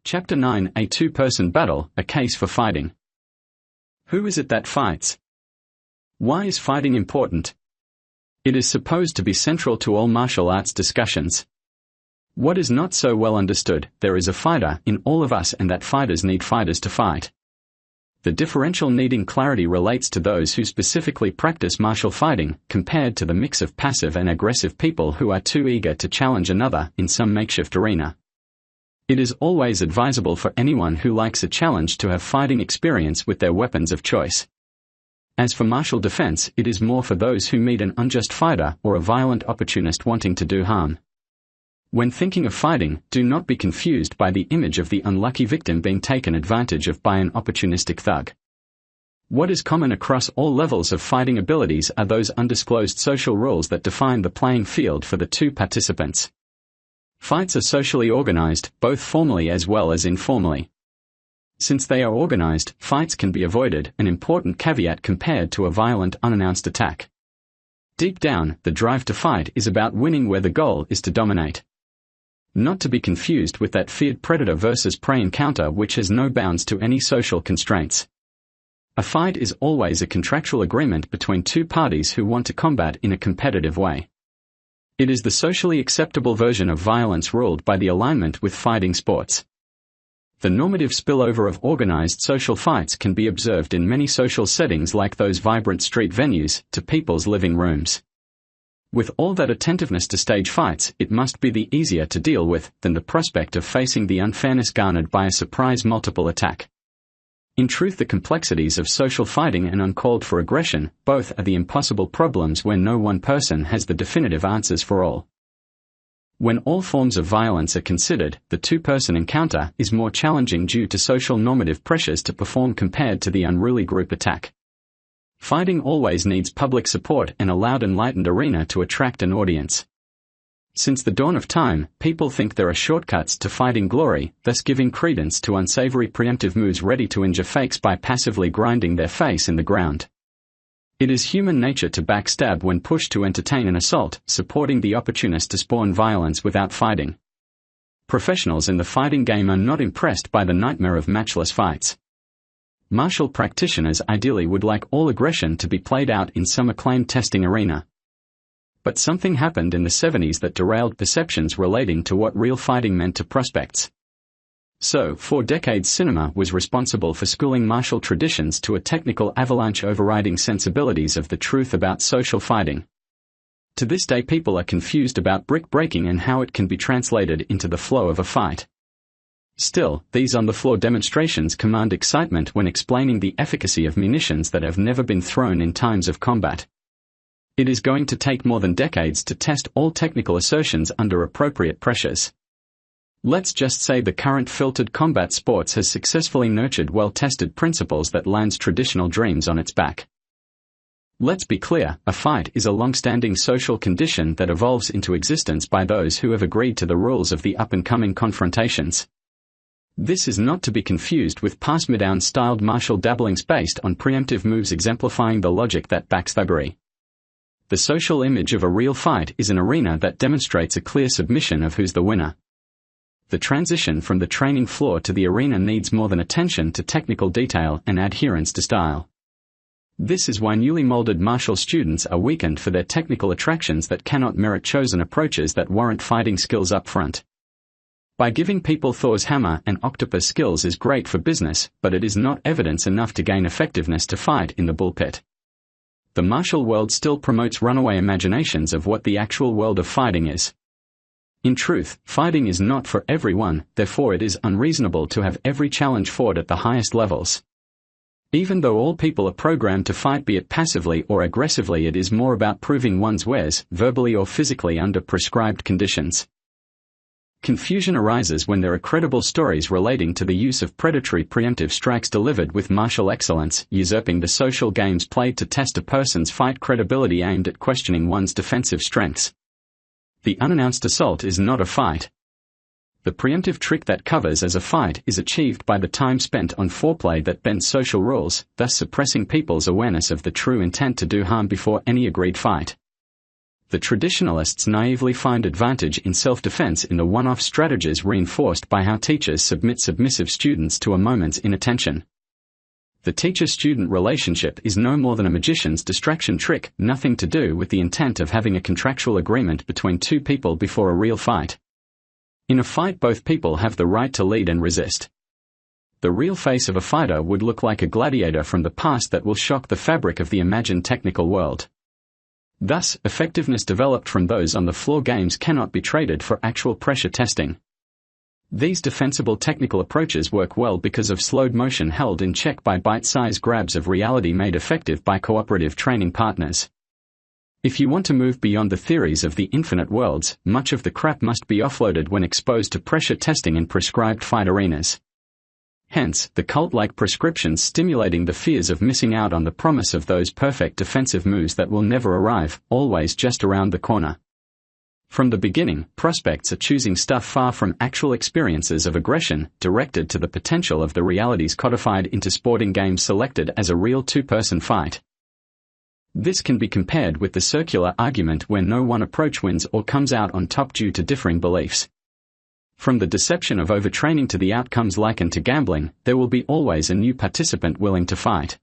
Chapter 9: A two-person battle, a case for fighting. Who is it that fights? Why is fighting important? It is supposed to be central to all martial arts discussions. What is not so well understood: there is a fighter in all of us, and that fighters need fighters to fight. The differential needing clarity relates to those who specifically practice martial fighting, compared to the mix of passive and aggressive people who are too eager to challenge another in some makeshift arena. It is always advisable for anyone who likes a challenge to have fighting experience with their weapons of choice. As for martial defense, it is more for those who meet an unjust fighter or a violent opportunist wanting to do harm. When thinking of fighting, do not be confused by the image of the unlucky victim being taken advantage of by an opportunistic thug. What is common across all levels of fighting abilities are those undisclosed social rules that define the playing field for the two participants. Fights are socially organized, both formally as well as informally. Since they are organized, fights can be avoided, an important caveat compared to a violent, unannounced attack. Deep down, the drive to fight is about winning, where the goal is to dominate. Not to be confused with that feared predator versus prey encounter which has no bounds to any social constraints. A fight is always a contractual agreement between two parties who want to combat in a competitive way. It is the socially acceptable version of violence ruled by the alignment with fighting sports. The normative spillover of organized social fights can be observed in many social settings, like those vibrant street venues, to people's living rooms. With all that attentiveness to stage fights, it must be the easier to deal with than the prospect of facing the unfairness garnered by a surprise multiple attack. In truth, the complexities of social fighting and uncalled for aggression, both are the impossible problems where no one person has the definitive answers for all. When all forms of violence are considered, the two-person encounter is more challenging due to social normative pressures to perform compared to the unruly group attack. Fighting always needs public support and a loud, enlightened arena to attract an audience. Since the dawn of time, people think there are shortcuts to fighting glory, thus giving credence to unsavory preemptive moves ready to injure fakes by passively grinding their face in the ground. It is human nature to backstab when pushed to entertain an assault, supporting the opportunist to spawn violence without fighting. Professionals in the fighting game are not impressed by the nightmare of matchless fights. Martial practitioners ideally would like all aggression to be played out in some acclaimed testing arena. But something happened in the 70s that derailed perceptions relating to what real fighting meant to prospects. So, for decades, cinema was responsible for schooling martial traditions to a technical avalanche, overriding sensibilities of the truth about social fighting. To this day, people are confused about brick breaking and how it can be translated into the flow of a fight. Still, these on-the-floor demonstrations command excitement when explaining the efficacy of munitions that have never been thrown in times of combat. It is going to take more than decades to test all technical assertions under appropriate pressures. Let's just say the current filtered combat sports has successfully nurtured well-tested principles that lands traditional dreams on its back. Let's be clear, a fight is a long-standing social condition that evolves into existence by those who have agreed to the rules of the up-and-coming confrontations. This is not to be confused with pass-me-down-styled martial dabblings based on preemptive moves exemplifying the logic that backs thuggery. The social image of a real fight is an arena that demonstrates a clear submission of who's the winner. The transition from the training floor to the arena needs more than attention to technical detail and adherence to style. This is why newly molded martial students are weakened for their technical attractions that cannot merit chosen approaches that warrant fighting skills up front. By giving people Thor's hammer and octopus skills is great for business, but it is not evidence enough to gain effectiveness to fight in the bullpit. The martial world still promotes runaway imaginations of what the actual world of fighting is. In truth, fighting is not for everyone, therefore it is unreasonable to have every challenge fought at the highest levels. Even though all people are programmed to fight, be it passively or aggressively, it is more about proving one's wares, verbally or physically, under prescribed conditions. Confusion arises when there are credible stories relating to the use of predatory preemptive strikes delivered with martial excellence, usurping the social games played to test a person's fight credibility aimed at questioning one's defensive strengths. The unannounced assault is not a fight. The preemptive trick that covers as a fight is achieved by the time spent on foreplay that bends social rules, thus suppressing people's awareness of the true intent to do harm before any agreed fight. The traditionalists naively find advantage in self-defense in the one-off strategies reinforced by how teachers submit submissive students to a moment's inattention. The teacher-student relationship is no more than a magician's distraction trick, nothing to do with the intent of having a contractual agreement between two people before a real fight. In a fight, both people have the right to lead and resist. The real face of a fighter would look like a gladiator from the past that will shock the fabric of the imagined technical world. Thus, effectiveness developed from those on the floor games cannot be traded for actual pressure testing. These defensible technical approaches work well because of slowed motion held in check by bite-sized grabs of reality made effective by cooperative training partners. If you want to move beyond the theories of the infinite worlds, much of the crap must be offloaded when exposed to pressure testing in prescribed fight arenas. Hence, the cult-like prescriptions stimulating the fears of missing out on the promise of those perfect defensive moves that will never arrive, always just around the corner. From the beginning, prospects are choosing stuff far from actual experiences of aggression, directed to the potential of the realities codified into sporting games selected as a real two-person fight. This can be compared with the circular argument where no one approach wins or comes out on top due to differing beliefs. From the deception of overtraining to the outcomes likened to gambling, there will be always a new participant willing to fight.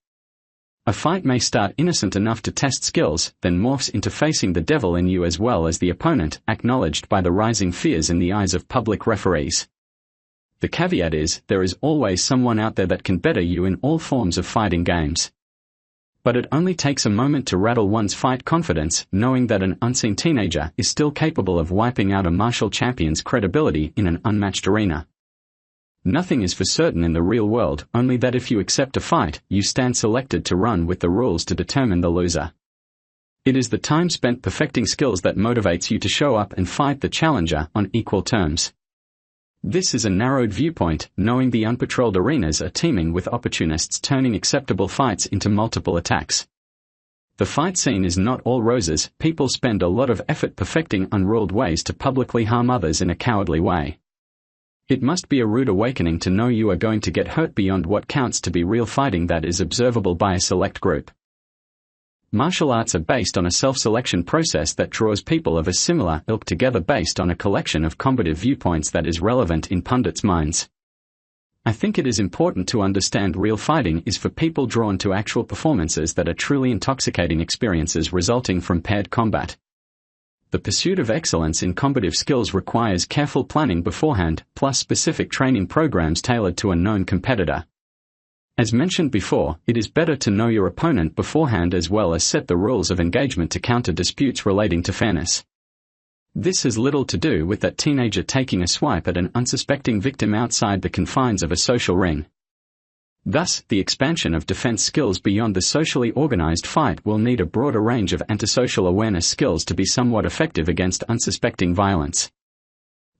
A fight may start innocent enough to test skills, then morphs into facing the devil in you as well as the opponent, acknowledged by the rising fears in the eyes of public referees. The caveat is, there is always someone out there that can better you in all forms of fighting games. But it only takes a moment to rattle one's fight confidence, knowing that an unseen teenager is still capable of wiping out a martial champion's credibility in an unmatched arena. Nothing is for certain in the real world, only that if you accept a fight, you stand selected to run with the rules to determine the loser. It is the time spent perfecting skills that motivates you to show up and fight the challenger on equal terms. This is a narrowed viewpoint, knowing the unpatrolled arenas are teeming with opportunists turning acceptable fights into multiple attacks. The fight scene is not all roses. People spend a lot of effort perfecting unruled ways to publicly harm others in a cowardly way. It must be a rude awakening to know you are going to get hurt beyond what counts to be real fighting that is observable by a select group. Martial arts are based on a self-selection process that draws people of a similar ilk together based on a collection of combative viewpoints that is relevant in pundits' minds. I think it is important to understand real fighting is for people drawn to actual performances that are truly intoxicating experiences resulting from paired combat. The pursuit of excellence in combative skills requires careful planning beforehand, plus specific training programs tailored to a known competitor. As mentioned before, it is better to know your opponent beforehand as well as set the rules of engagement to counter disputes relating to fairness. This has little to do with that teenager taking a swipe at an unsuspecting victim outside the confines of a social ring. Thus, the expansion of defense skills beyond the socially organized fight will need a broader range of antisocial awareness skills to be somewhat effective against unsuspecting violence.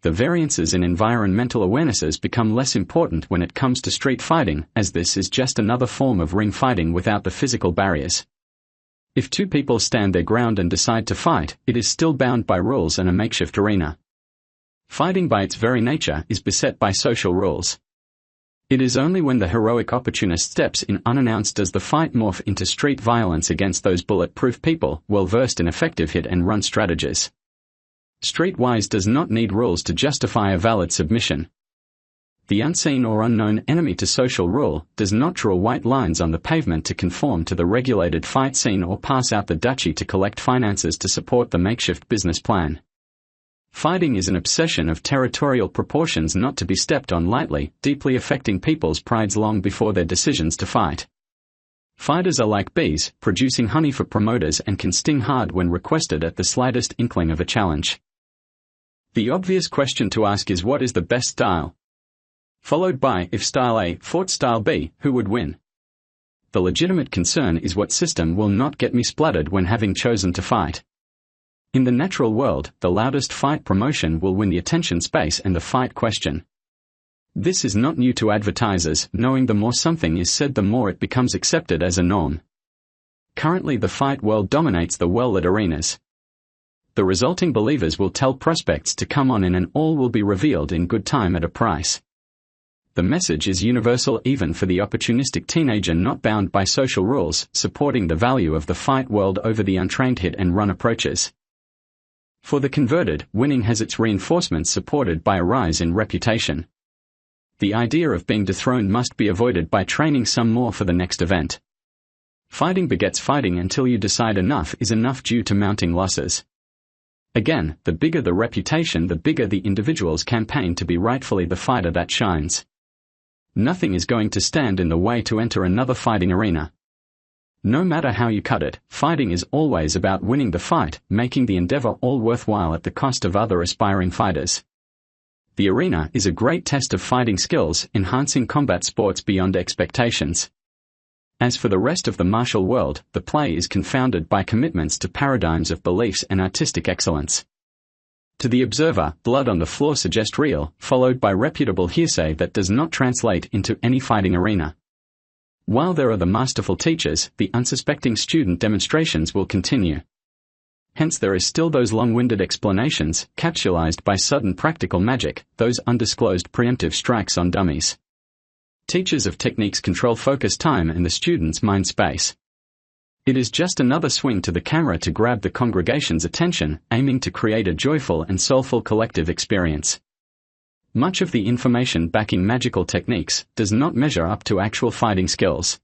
The variances in environmental awarenesses become less important when it comes to street fighting, as this is just another form of ring fighting without the physical barriers. If two people stand their ground and decide to fight, it is still bound by rules and a makeshift arena. Fighting by its very nature is beset by social rules. It is only when the heroic opportunist steps in unannounced does the fight morph into street violence against those bulletproof people, well versed in effective hit-and-run strategies. Streetwise does not need rules to justify a valid submission. The unseen or unknown enemy to social rule does not draw white lines on the pavement to conform to the regulated fight scene or pass out the duchy to collect finances to support the makeshift business plan. Fighting is an obsession of territorial proportions not to be stepped on lightly, deeply affecting people's prides long before their decisions to fight. Fighters are like bees, producing honey for promoters and can sting hard when requested at the slightest inkling of a challenge. The obvious question to ask is what is the best style? Followed by, if style A fought style B, who would win? The legitimate concern is what system will not get me spluttered when having chosen to fight. In the natural world, the loudest fight promotion will win the attention space and the fight question. This is not new to advertisers, knowing the more something is said the more it becomes accepted as a norm. Currently the fight world dominates the well-lit arenas. The resulting believers will tell prospects to come on in and all will be revealed in good time at a price. The message is universal even for the opportunistic teenager not bound by social rules, supporting the value of the fight world over the untrained hit-and-run approaches. For the converted, winning has its reinforcements supported by a rise in reputation. The idea of being dethroned must be avoided by training some more for the next event. Fighting begets fighting until you decide enough is enough due to mounting losses. Again, the bigger the reputation, the bigger the individual's campaign to be rightfully the fighter that shines. Nothing is going to stand in the way to enter another fighting arena. No matter how you cut it, fighting is always about winning the fight, making the endeavor all worthwhile at the cost of other aspiring fighters. The arena is a great test of fighting skills, enhancing combat sports beyond expectations. As for the rest of the martial world, the play is confounded by commitments to paradigms of beliefs and artistic excellence. To the observer, blood on the floor suggests real, followed by reputable hearsay that does not translate into any fighting arena. While there are the masterful teachers, the unsuspecting student demonstrations will continue. Hence there is still those long-winded explanations, capsulized by sudden practical magic, those undisclosed preemptive strikes on dummies. Teachers of techniques control focus time and the student's mind space. It is just another swing to the camera to grab the congregation's attention, aiming to create a joyful and soulful collective experience. Much of the information backing magical techniques does not measure up to actual fighting skills.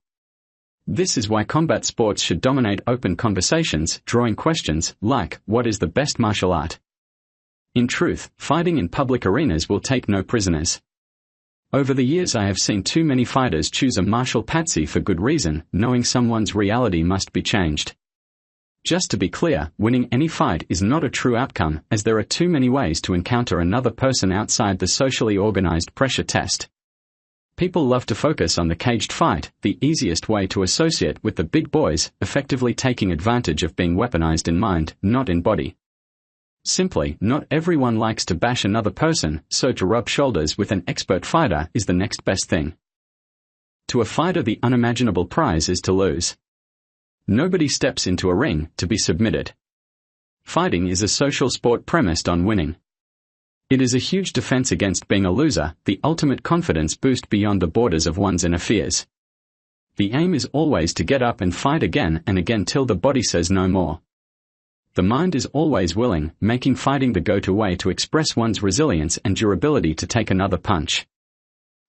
This is why combat sports should dominate open conversations, drawing questions like, what is the best martial art? In truth, fighting in public arenas will take no prisoners. Over the years I have seen too many fighters choose a martial patsy for good reason, knowing someone's reality must be changed. Just to be clear, winning any fight is not a true outcome, as there are too many ways to encounter another person outside the socially organized pressure test. People love to focus on the caged fight, the easiest way to associate with the big boys, effectively taking advantage of being weaponized in mind, not in body. Simply, not everyone likes to bash another person, so to rub shoulders with an expert fighter is the next best thing. To a fighter, the unimaginable prize is to lose. Nobody steps into a ring to be submitted. Fighting is a social sport premised on winning. It is a huge defense against being a loser, the ultimate confidence boost beyond the borders of one's inner fears. The aim is always to get up and fight again and again till the body says no more. The mind is always willing, making fighting the go-to way to express one's resilience and durability to take another punch.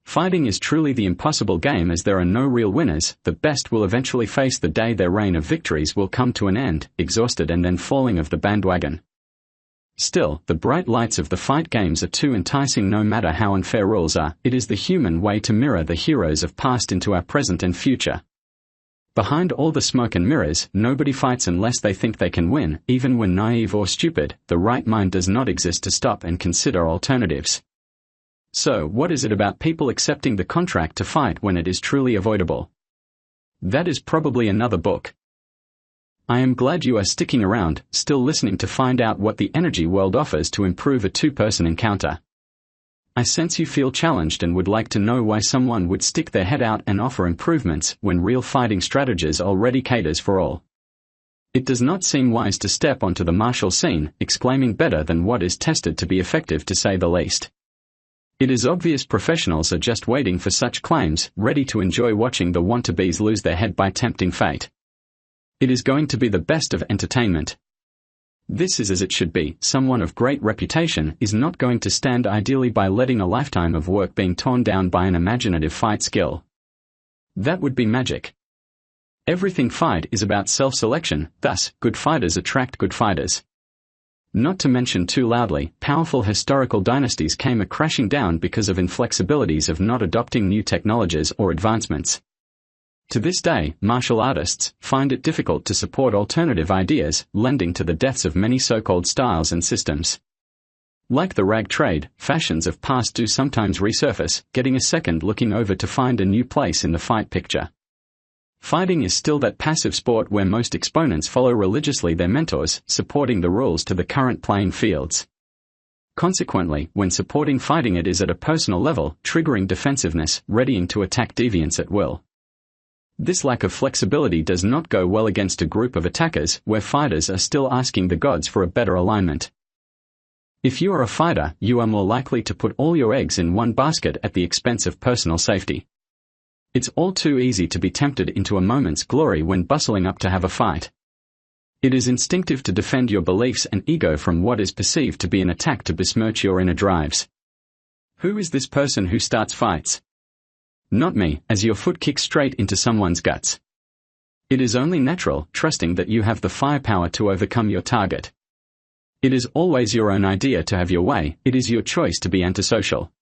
Fighting is truly the impossible game, as there are no real winners. The best will eventually face the day their reign of victories will come to an end, exhausted and then falling off the bandwagon. Still, the bright lights of the fight games are too enticing no matter how unfair rules are. It is the human way to mirror the heroes of past into our present and future. Behind all the smoke and mirrors, nobody fights unless they think they can win, even when naive or stupid. The right mind does not exist to stop and consider alternatives. So, what is it about people accepting the contract to fight when it is truly avoidable? That is probably another book. I am glad you are sticking around, still listening to find out what the energy world offers to improve a two-person encounter. I sense you feel challenged and would like to know why someone would stick their head out and offer improvements when real fighting strategies already caters for all. It does not seem wise to step onto the martial scene, exclaiming better than what is tested to be effective, to say the least. It is obvious professionals are just waiting for such claims, ready to enjoy watching the wannabes lose their head by tempting fate. It is going to be the best of entertainment. This is as it should be. Someone of great reputation is not going to stand ideally by letting a lifetime of work being torn down by an imaginative fight skill. That would be magic. Everything fight is about self-selection, thus, good fighters attract good fighters. Not to mention too loudly, powerful historical dynasties came crashing down because of inflexibilities of not adopting new technologies or advancements. To this day, martial artists find it difficult to support alternative ideas, lending to the deaths of many so-called styles and systems. Like the rag trade, fashions of past do sometimes resurface, getting a second looking over to find a new place in the fight picture. Fighting is still that passive sport where most exponents follow religiously their mentors, supporting the rules to the current playing fields. Consequently, when supporting fighting, it is at a personal level, triggering defensiveness, readying to attack deviance at will. This lack of flexibility does not go well against a group of attackers, where fighters are still asking the gods for a better alignment. If you are a fighter, you are more likely to put all your eggs in one basket at the expense of personal safety. It's all too easy to be tempted into a moment's glory when bustling up to have a fight. It is instinctive to defend your beliefs and ego from what is perceived to be an attack to besmirch your inner drives. Who is this person who starts fights? Not me, as your foot kicks straight into someone's guts. It is only natural, trusting that you have the firepower to overcome your target. It is always your own idea to have your way, it is your choice to be antisocial.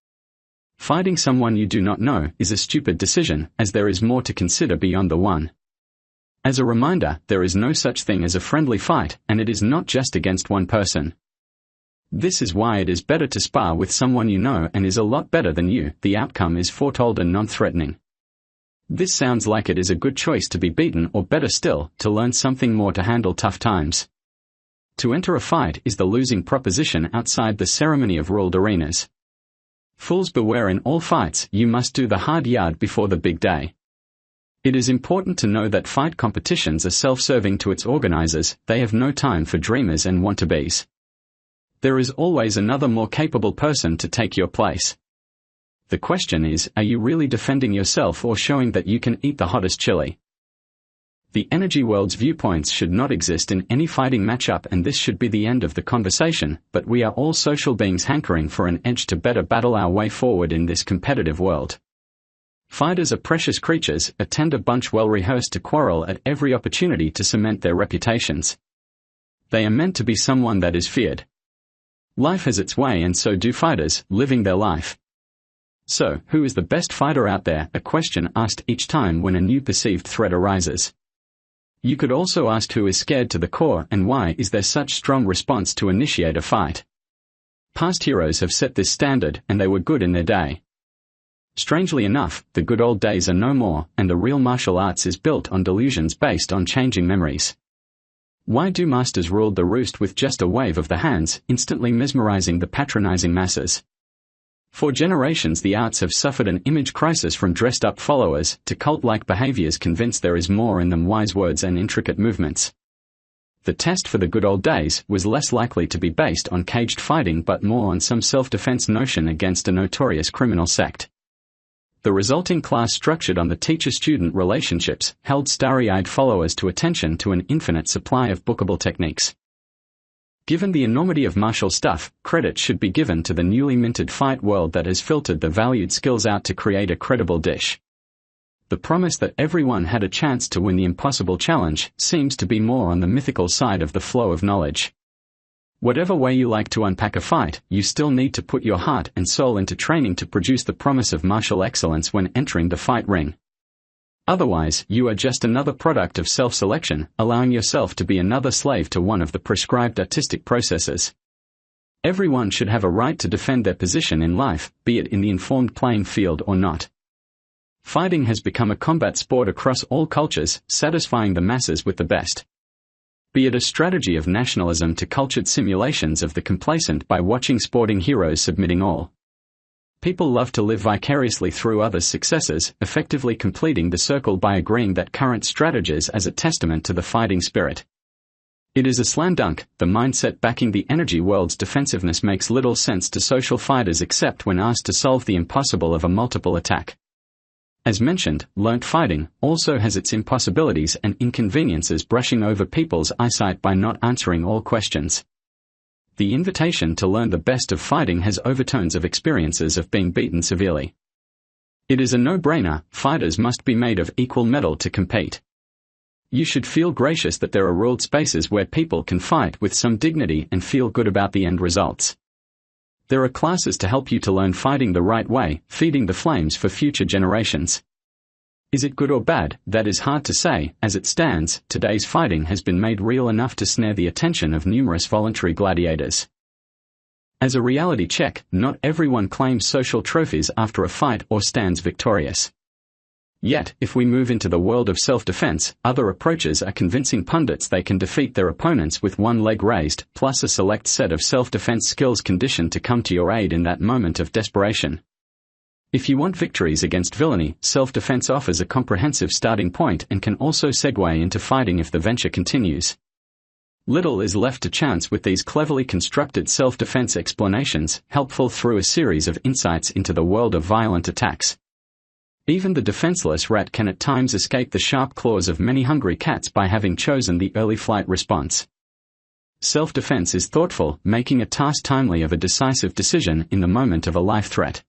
Fighting someone you do not know is a stupid decision, as there is more to consider beyond the one. As a reminder, there is no such thing as a friendly fight, and it is not just against one person. This is why it is better to spar with someone you know and is a lot better than you. The outcome is foretold and non-threatening. This sounds like it is a good choice to be beaten, or better still, to learn something more to handle tough times. To enter a fight is the losing proposition outside the ceremony of ruled arenas. Fools beware, in all fights you must do the hard yard before the big day. It is important to know that fight competitions are self-serving to its organizers, they have no time for dreamers and wannabes. There is always another more capable person to take your place. The question is, are you really defending yourself or showing that you can eat the hottest chili? The energy world's viewpoints should not exist in any fighting matchup, and this should be the end of the conversation, but we are all social beings hankering for an edge to better battle our way forward in this competitive world. Fighters are precious creatures, a tender bunch well rehearsed to quarrel at every opportunity to cement their reputations. They are meant to be someone that is feared. Life has its way, and so do fighters, living their life. So, who is the best fighter out there? A question asked each time when a new perceived threat arises. You could also ask who is scared to the core, and why is there such strong response to initiate a fight? Past heroes have set this standard, and they were good in their day. Strangely enough, the good old days are no more, and the real martial arts is built on delusions based on changing memories. Why do masters rule the roost with just a wave of the hands, instantly mesmerizing the patronizing masses? For generations the arts have suffered an image crisis, from dressed-up followers to cult-like behaviors convinced there is more in them wise words and intricate movements. The test for the good old days was less likely to be based on caged fighting but more on some self-defense notion against a notorious criminal sect. The resulting class, structured on the teacher-student relationships, held starry-eyed followers to attention to an infinite supply of bookable techniques. Given the enormity of martial stuff, credit should be given to the newly minted fight world that has filtered the valued skills out to create a credible dish. The promise that everyone had a chance to win the impossible challenge seems to be more on the mythical side of the flow of knowledge. Whatever way you like to unpack a fight, you still need to put your heart and soul into training to produce the promise of martial excellence when entering the fight ring. Otherwise, you are just another product of self-selection, allowing yourself to be another slave to one of the prescribed artistic processes. Everyone should have a right to defend their position in life, be it in the informed playing field or not. Fighting has become a combat sport across all cultures, satisfying the masses with the best. Be it a strategy of nationalism to cultured simulations of the complacent by watching sporting heroes submitting all. People love to live vicariously through others' successes, effectively completing the circle by agreeing that current strategies as a testament to the fighting spirit. It is a slam dunk. The mindset backing the energy world's defensiveness makes little sense to social fighters except when asked to solve the impossible of a multiple attack. As mentioned, learnt fighting also has its impossibilities and inconveniences, brushing over people's eyesight by not answering all questions. The invitation to learn the best of fighting has overtones of experiences of being beaten severely. It is a no-brainer, fighters must be made of equal metal to compete. You should feel gracious that there are ruled spaces where people can fight with some dignity and feel good about the end results. There are classes to help you to learn fighting the right way, feeding the flames for future generations. Is it good or bad? That is hard to say. As it stands, today's fighting has been made real enough to snare the attention of numerous voluntary gladiators. As a reality check, not everyone claims social trophies after a fight or stands victorious. Yet, if we move into the world of self-defense, other approaches are convincing pundits they can defeat their opponents with one leg raised, plus a select set of self-defense skills conditioned to come to your aid in that moment of desperation. If you want victories against villainy, self-defense offers a comprehensive starting point and can also segue into fighting if the venture continues. Little is left to chance with these cleverly constructed self-defense explanations, helpful through a series of insights into the world of violent attacks. Even the defenseless rat can at times escape the sharp claws of many hungry cats by having chosen the early flight response. Self-defense is thoughtful, making a task timely of a decisive decision in the moment of a life threat.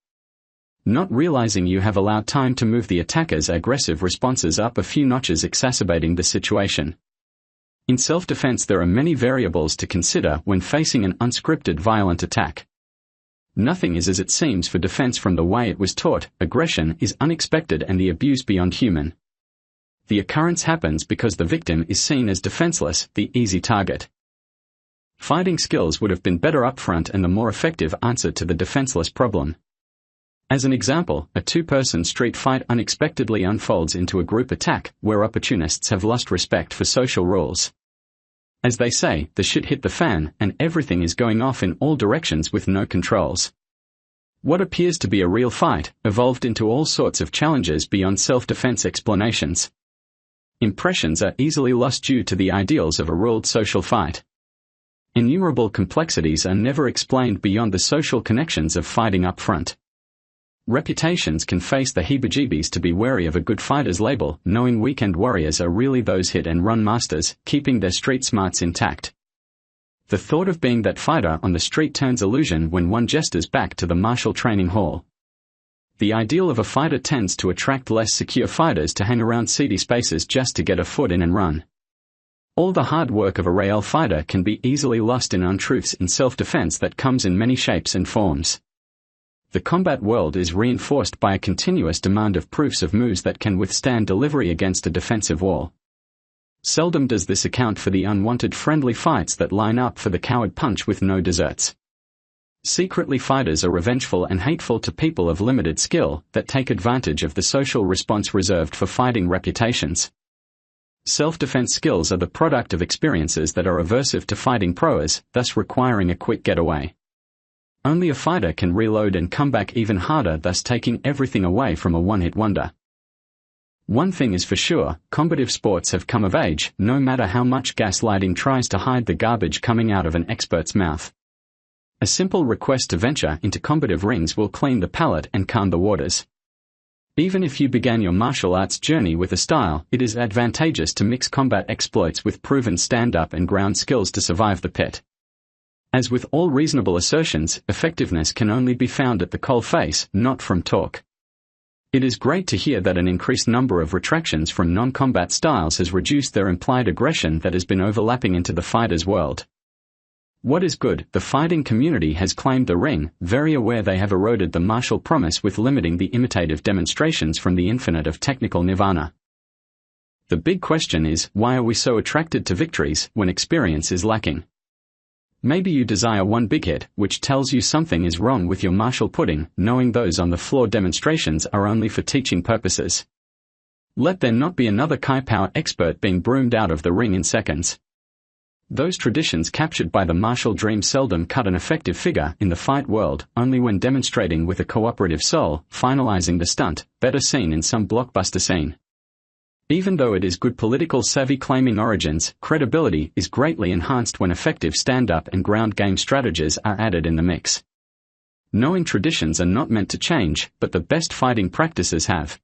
Not realizing you have allowed time to move the attacker's aggressive responses up a few notches, exacerbating the situation. In self-defense, there are many variables to consider when facing an unscripted violent attack. Nothing is as it seems for defense from the way it was taught. Aggression is unexpected and the abuse beyond human. The occurrence happens because the victim is seen as defenseless, the easy target. Fighting skills would have been better upfront and the more effective answer to the defenseless problem. As an example, a two-person street fight unexpectedly unfolds into a group attack, where opportunists have lost respect for social rules. As they say, the shit hit the fan, and everything is going off in all directions with no controls. What appears to be a real fight evolved into all sorts of challenges beyond self-defense explanations. Impressions are easily lost due to the ideals of a ruled social fight. Innumerable complexities are never explained beyond the social connections of fighting up front. Reputations can face the heebie-jeebies to be wary of a good fighter's label, knowing weekend warriors are really those hit-and-run masters, keeping their street smarts intact. The thought of being that fighter on the street turns illusion when one gestures back to the martial training hall. The ideal of a fighter tends to attract less secure fighters to hang around seedy spaces just to get a foot in and run. All the hard work of a real fighter can be easily lost in untruths in self-defense that comes in many shapes and forms. The combat world is reinforced by a continuous demand of proofs of moves that can withstand delivery against a defensive wall. Seldom does this account for the unwanted friendly fights that line up for the coward punch with no desserts. Secretly, fighters are revengeful and hateful to people of limited skill that take advantage of the social response reserved for fighting reputations. Self-defense skills are the product of experiences that are aversive to fighting proas, thus requiring a quick getaway. Only a fighter can reload and come back even harder, thus taking everything away from a one-hit wonder. One thing is for sure, combative sports have come of age, no matter how much gaslighting tries to hide the garbage coming out of an expert's mouth. A simple request to venture into combative rings will clean the palate and calm the waters. Even if you began your martial arts journey with a style, it is advantageous to mix combat exploits with proven stand-up and ground skills to survive the pit. As with all reasonable assertions, effectiveness can only be found at the coalface, not from talk. It is great to hear that an increased number of retractions from non-combat styles has reduced their implied aggression that has been overlapping into the fighter's world. What is good, the fighting community has claimed the ring, very aware they have eroded the martial promise with limiting the imitative demonstrations from the infinite of technical nirvana. The big question is, why are we so attracted to victories when experience is lacking? Maybe you desire one big hit, which tells you something is wrong with your martial pudding, knowing those on the floor demonstrations are only for teaching purposes. Let there not be another Kai-Power expert being broomed out of the ring in seconds. Those traditions captured by the martial dream seldom cut an effective figure in the fight world, only when demonstrating with a cooperative soul, finalizing the stunt, better seen in some blockbuster scene. Even though it is good political savvy claiming origins, credibility is greatly enhanced when effective stand-up and ground game strategies are added in the mix. Knowing traditions are not meant to change, but the best fighting practices have.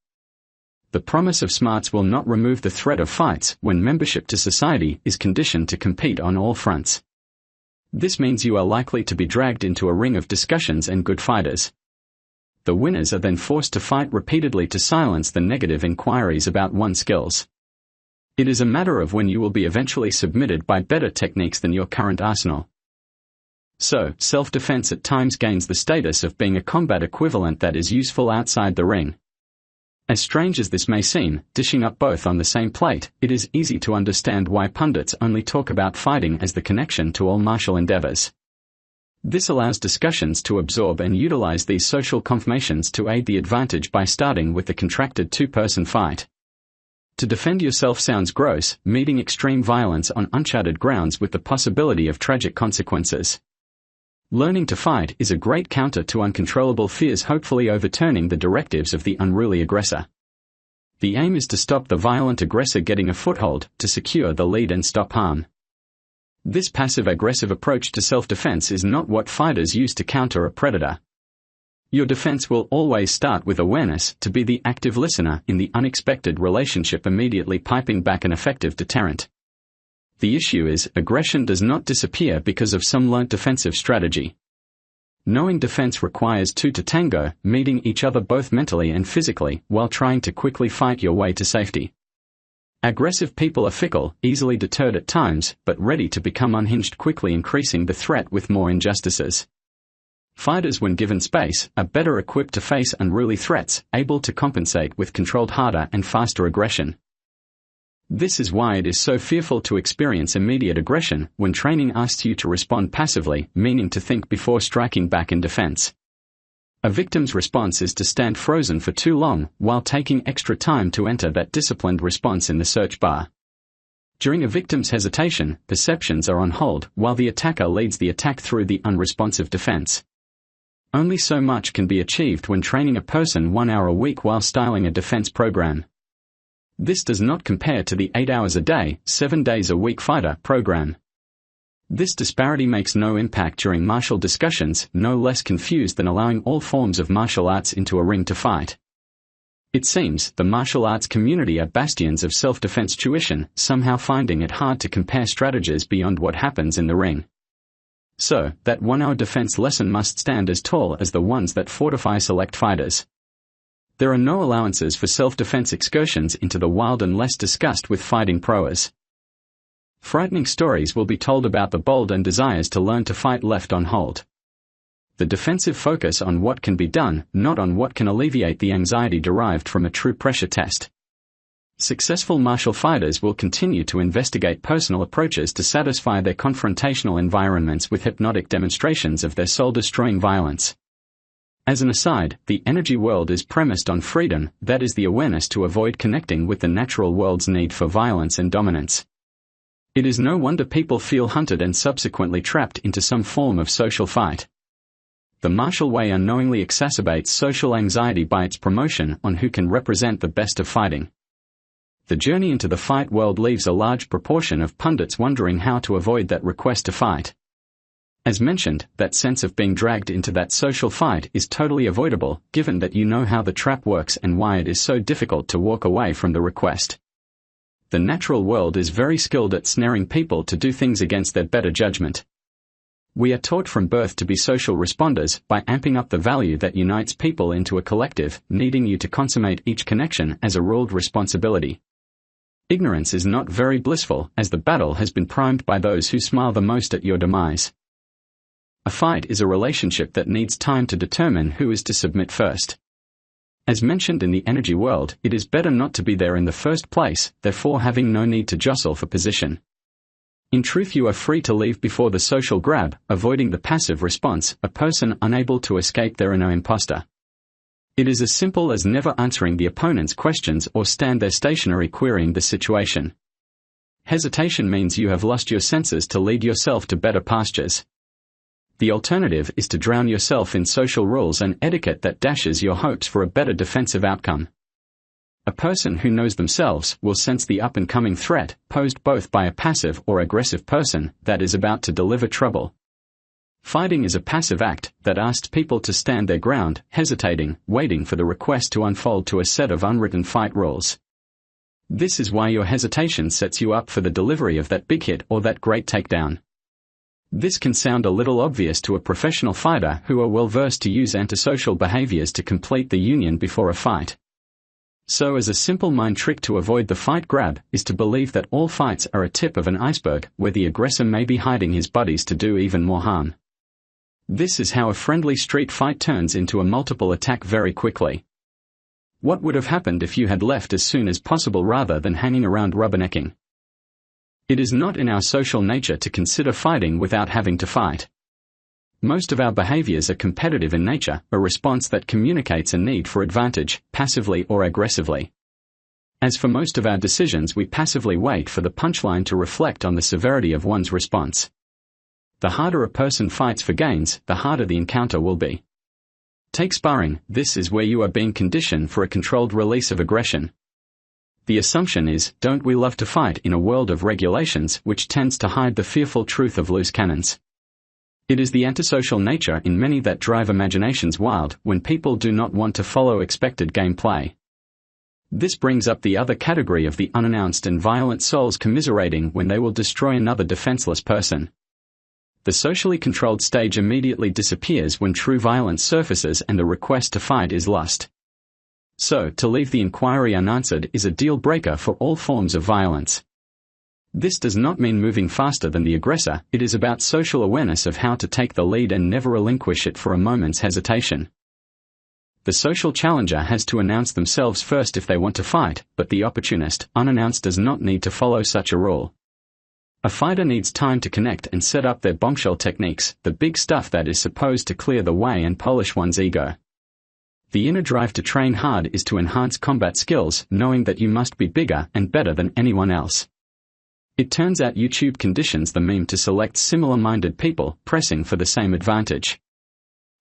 The promise of smarts will not remove the threat of fights when membership to society is conditioned to compete on all fronts. This means you are likely to be dragged into a ring of discussions and good fighters. The winners are then forced to fight repeatedly to silence the negative inquiries about one's skills. It is a matter of when you will be eventually submitted by better techniques than your current arsenal. So, self-defense at times gains the status of being a combat equivalent that is useful outside the ring. As strange as this may seem, dishing up both on the same plate, it is easy to understand why pundits only talk about fighting as the connection to all martial endeavors. This allows discussions to absorb and utilize these social confirmations to aid the advantage by starting with the contracted two-person fight. To defend yourself sounds gross, meeting extreme violence on uncharted grounds with the possibility of tragic consequences. Learning to fight is a great counter to uncontrollable fears, hopefully overturning the directives of the unruly aggressor. The aim is to stop the violent aggressor getting a foothold, to secure the lead and stop harm. This passive-aggressive approach to self-defense is not what fighters use to counter a predator. Your defense will always start with awareness to be the active listener in the unexpected relationship, immediately piping back an effective deterrent. The issue is, aggression does not disappear because of some learnt defensive strategy. Knowing defense requires two to tango, meeting each other both mentally and physically, while trying to quickly fight your way to safety. Aggressive people are fickle, easily deterred at times, but ready to become unhinged quickly, increasing the threat with more injustices. Fighters, when given space, are better equipped to face unruly threats, able to compensate with controlled, harder and faster aggression. This is why it is so fearful to experience immediate aggression when training asks you to respond passively, meaning to think before striking back in defense. A victim's response is to stand frozen for too long, while taking extra time to enter that disciplined response in the search bar. During a victim's hesitation, perceptions are on hold, while the attacker leads the attack through the unresponsive defense. Only so much can be achieved when training a person 1 hour a week while styling a defense program. This does not compare to the 8 hours a day, 7 days a week fighter program. This disparity makes no impact during martial discussions, no less confused than allowing all forms of martial arts into a ring to fight. It seems the martial arts community are bastions of self-defense tuition, somehow finding it hard to compare strategies beyond what happens in the ring. So, that 1 hour defense lesson must stand as tall as the ones that fortify select fighters. There are no allowances for self-defense excursions into the wild unless discussed with fighting proas. Frightening stories will be told about the bold and desires to learn to fight left on hold. The defensive focus on what can be done, not on what can alleviate the anxiety derived from a true pressure test. Successful martial fighters will continue to investigate personal approaches to satisfy their confrontational environments with hypnotic demonstrations of their soul-destroying violence. As an aside, the energy world is premised on freedom, that is the awareness to avoid connecting with the natural world's need for violence and dominance. It is no wonder people feel hunted and subsequently trapped into some form of social fight. The martial way unknowingly exacerbates social anxiety by its promotion on who can represent the best of fighting. The journey into the fight world leaves a large proportion of pundits wondering how to avoid that request to fight. As mentioned, that sense of being dragged into that social fight is totally avoidable, given that you know how the trap works and why it is so difficult to walk away from the request. The natural world is very skilled at snaring people to do things against their better judgment. We are taught from birth to be social responders by amping up the value that unites people into a collective, needing you to consummate each connection as a ruled responsibility. Ignorance is not very blissful, as the battle has been primed by those who smile the most at your demise. A fight is a relationship that needs time to determine who is to submit first. As mentioned in the energy world, it is better not to be there in the first place, therefore having no need to jostle for position. In truth, you are free to leave before the social grab, avoiding the passive response, a person unable to escape their inner imposter. It is as simple as never answering the opponent's questions or stand there stationary querying the situation. Hesitation means you have lost your senses to lead yourself to better pastures. The alternative is to drown yourself in social rules and etiquette that dashes your hopes for a better defensive outcome. A person who knows themselves will sense the up-and-coming threat, posed both by a passive or aggressive person, that is about to deliver trouble. Fighting is a passive act that asks people to stand their ground, hesitating, waiting for the request to unfold to a set of unwritten fight rules. This is why your hesitation sets you up for the delivery of that big hit or that great takedown. This can sound a little obvious to a professional fighter who are well versed to use antisocial behaviors to complete the union before a fight. So as a simple mind trick to avoid the fight grab is to believe that all fights are a tip of an iceberg where the aggressor may be hiding his buddies to do even more harm. This is how a friendly street fight turns into a multiple attack very quickly. What would have happened if you had left as soon as possible rather than hanging around rubbernecking? It is not in our social nature to consider fighting without having to fight. Most of our behaviors are competitive in nature, a response that communicates a need for advantage, passively or aggressively. As for most of our decisions, we passively wait for the punchline to reflect on the severity of one's response. The harder a person fights for gains, the harder the encounter will be. Take sparring. This is where you are being conditioned for a controlled release of aggression. The assumption is, don't we love to fight in a world of regulations which tends to hide the fearful truth of loose cannons? It is the antisocial nature in many that drive imaginations wild when people do not want to follow expected gameplay. This brings up the other category of the unannounced and violent souls commiserating when they will destroy another defenseless person. The socially controlled stage immediately disappears when true violence surfaces and the request to fight is lust. So, to leave the inquiry unanswered is a deal breaker for all forms of violence. This does not mean moving faster than the aggressor, it is about social awareness of how to take the lead and never relinquish it for a moment's hesitation. The social challenger has to announce themselves first if they want to fight, but the opportunist, unannounced, does not need to follow such a rule. A fighter needs time to connect and set up their bombshell techniques, the big stuff that is supposed to clear the way and polish one's ego. The inner drive to train hard is to enhance combat skills, knowing that you must be bigger and better than anyone else. It turns out YouTube conditions the meme to select similar-minded people, pressing for the same advantage.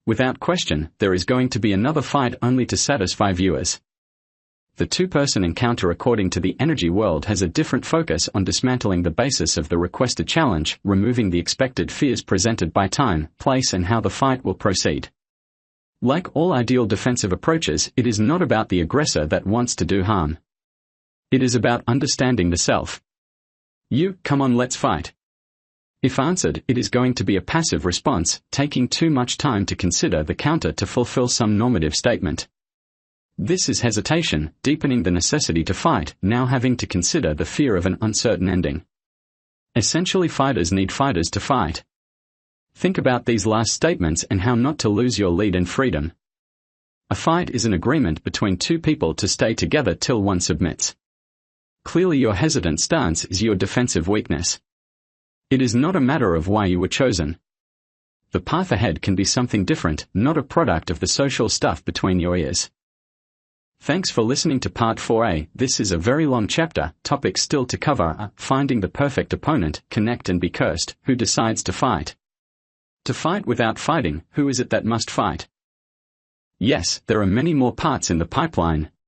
Without question, there is going to be another fight only to satisfy viewers. The two-person encounter according to the energy world has a different focus on dismantling the basis of the requested challenge, removing the expected fears presented by time, place and how the fight will proceed. Like all ideal defensive approaches, it is not about the aggressor that wants to do harm. It is about understanding the self. You, come on, let's fight. If answered, it is going to be a passive response, taking too much time to consider the counter to fulfill some normative statement. This is hesitation, deepening the necessity to fight, now having to consider the fear of an uncertain ending. Essentially, fighters need fighters to fight. Think about these last statements and how not to lose your lead and freedom. A fight is an agreement between two people to stay together till one submits. Clearly, your hesitant stance is your defensive weakness. It is not a matter of why you were chosen. The path ahead can be something different, not a product of the social stuff between your ears. Thanks for listening to Part 4a. This is a very long chapter, topics still to cover: finding the perfect opponent, connect and be cursed, who decides to fight. To fight without fighting, who is it that must fight? Yes, there are many more parts in the pipeline.